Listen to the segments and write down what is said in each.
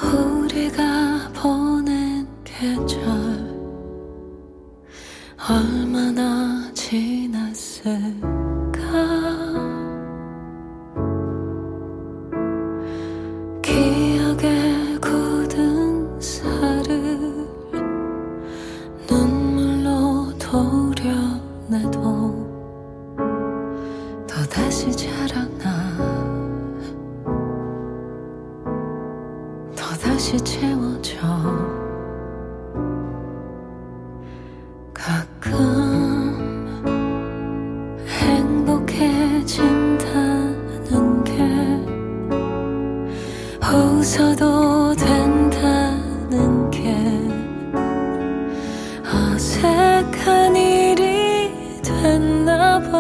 우리가 보낸 계절 얼마나 지났을까. 기억에 굳은 살을 눈물로 도려내도 또다시 자라나, 또다시 채워져. 가끔 행복해진다는 게 웃어도 된다는 게 어색한 일이 됐나봐.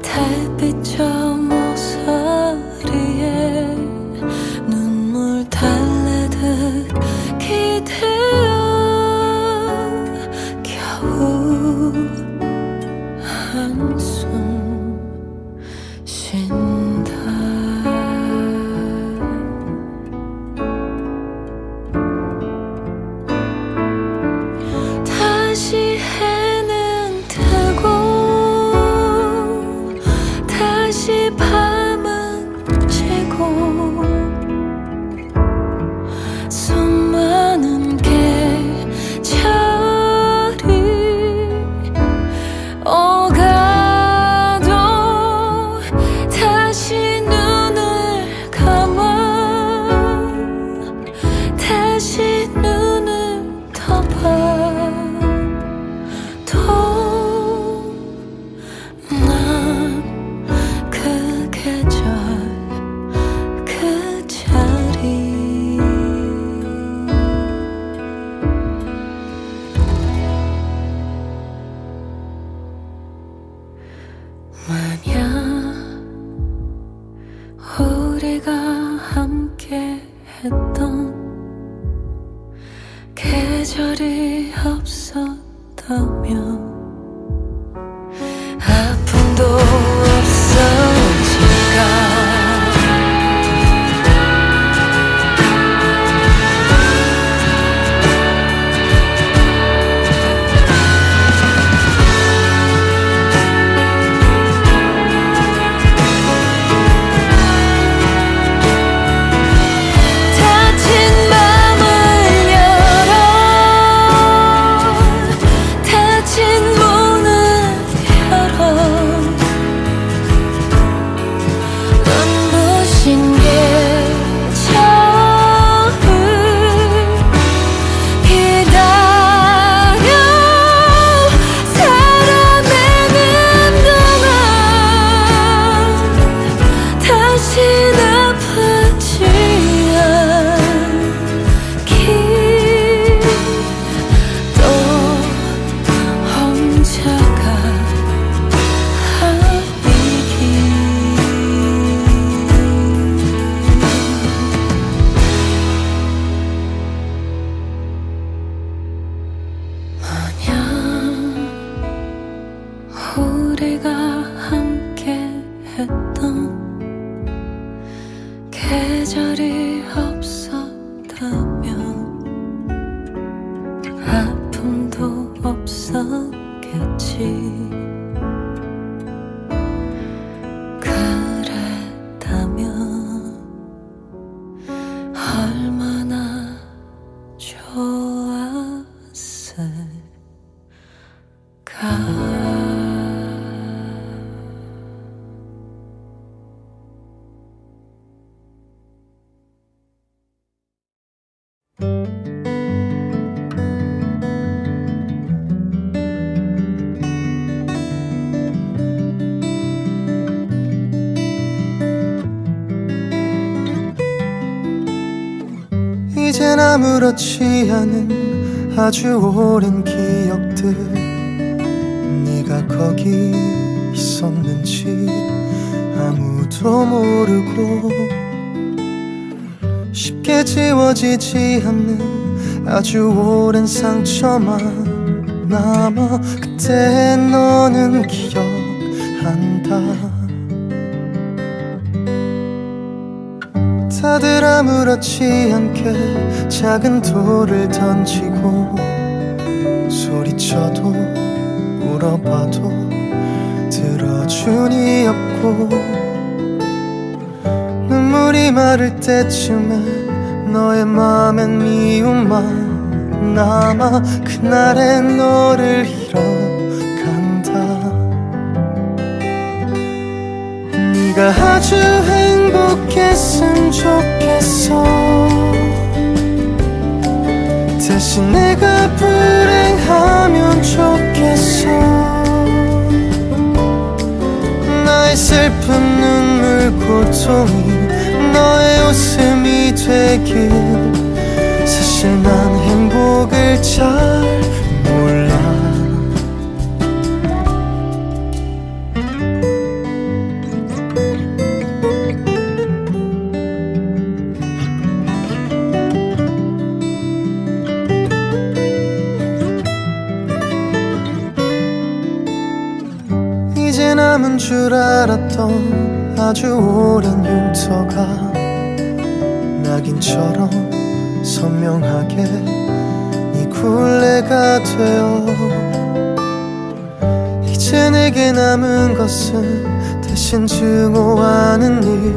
달빛 저 모서리에 눈물 달래듯 기대어 겨우 한숨 쉰다. 다시 해는 뜨고 다시 밤은 지고 수많은 계절이 오가도 다시 눈을 감아 다시 눈을 떠봐도 난 그 계절 그 자리. 만약 우리가 함께 했던 계절이 없었다면 아픔도 없어질까. 다친 맘을 열어 다친 문을 열어 눈부신 계절을 기다려 살아내는 동안 다신 아프지 않기 또 혼자가 아니기. 만약 우리가 함께 했던 계절이 없었다면 아픔도 없었겠지. 그랬다면 얼마나 좋았을까. 이젠 아무렇지 않은 아주 오랜 기억들, 네가 거기 있었는지 아무도 모르고 쉽게 지워지지 않는 아주 오랜 상처만 남아. 그때 너는 기억한다. 다들 아무렇지 않게 작은 돌을 던지고 소리쳐도 울어봐도 들어주니 없고 눈물이 마를 때쯤에 너의 맘엔 미움만 남아 그날엔 너를 잃어간다. 네가 아주 행복했으면 좋겠어. 대신 내가 불행하면 좋겠어. 나의 슬픈 눈물 고통이 너의 웃음이 되길. 사실 난 행복을 잘 몰라. 이제 남은 줄 알았던 아주 오랜 흉터가 낙인처럼 선명하게 네 굴레가 되어 이제 내게 남은 것은 대신 증오하는 일,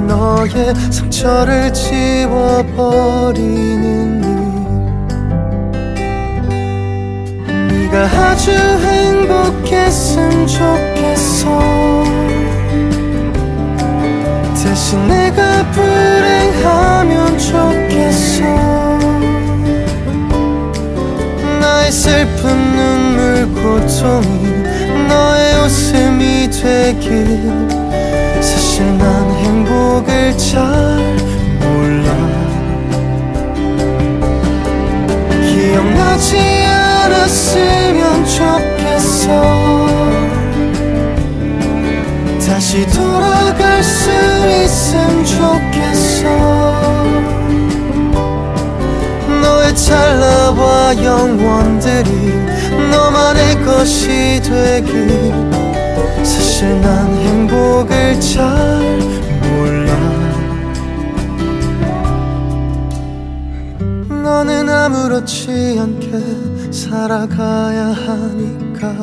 너의 상처를 지워버리는 일. 네가 아주 행복했으면 좋겠어. 대신 내가 불행하면 좋겠어. 나의 슬픈 눈물 고통이 너의 웃음이 되길. 사실 난 행복을 잘 몰라. 기억나지 않았으면 좋겠어. 다시 돌아갈 수 있으면 좋겠어. 너의 찰나와 영원들이 너만의 것이 되길. 사실 난 행복을 잘 몰라. 너는 아무렇지 않게 살아가야 하니까.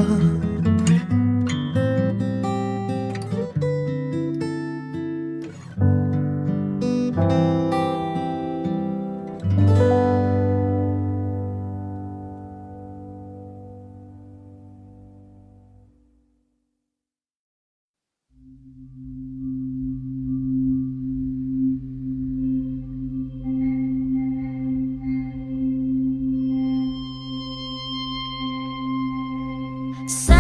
사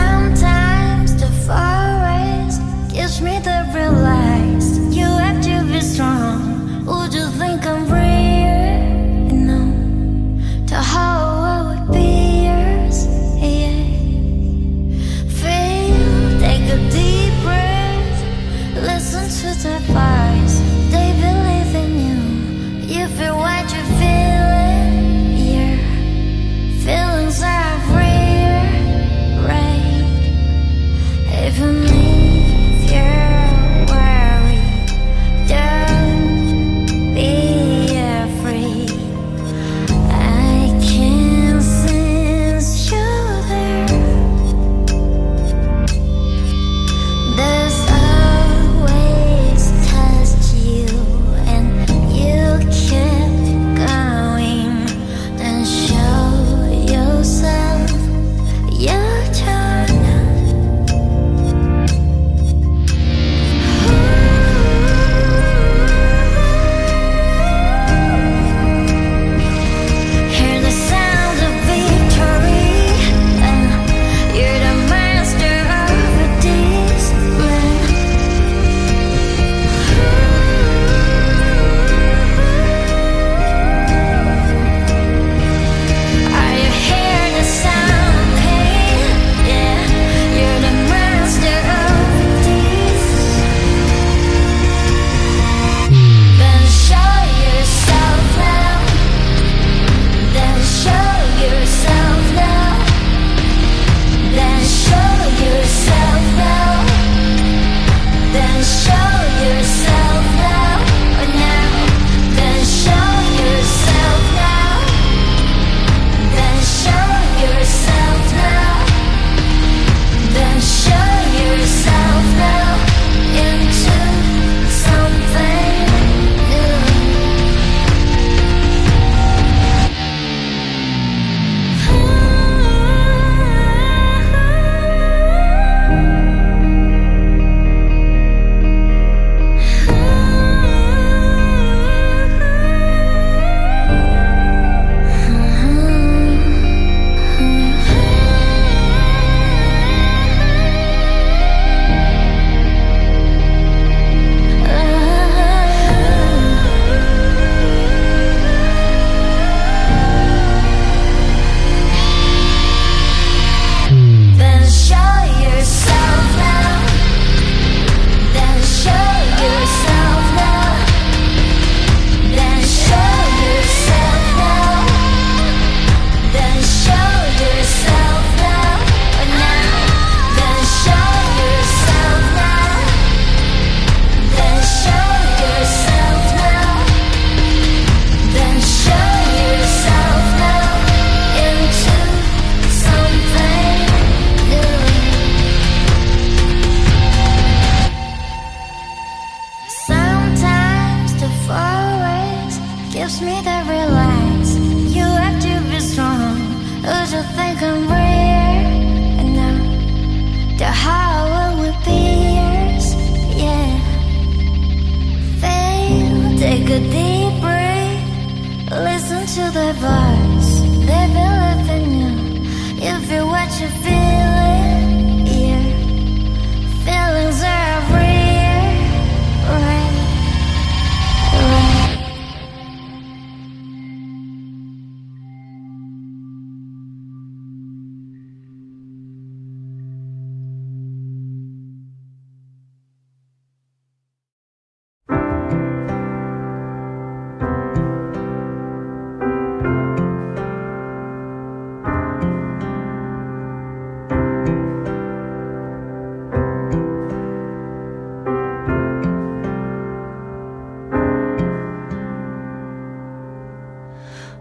gives me the relax. You have to be strong, would you think I'm rare? And now the heart will pierce, yeah. Feel, take a deep breath, listen to the voice. They believe in you, you feel what you feeling, yeah. Feelings are real, right, right.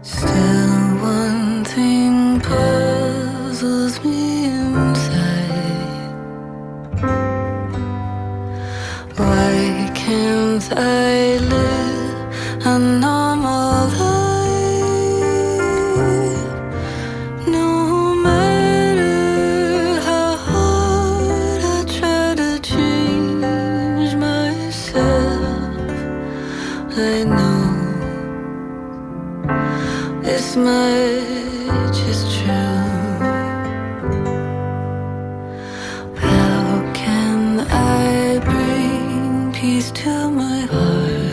Still one thing puzzles me inside. Why can't I live a normal life? No matter how hard I try to change myself, I know this much is true. How can I bring peace to my heart?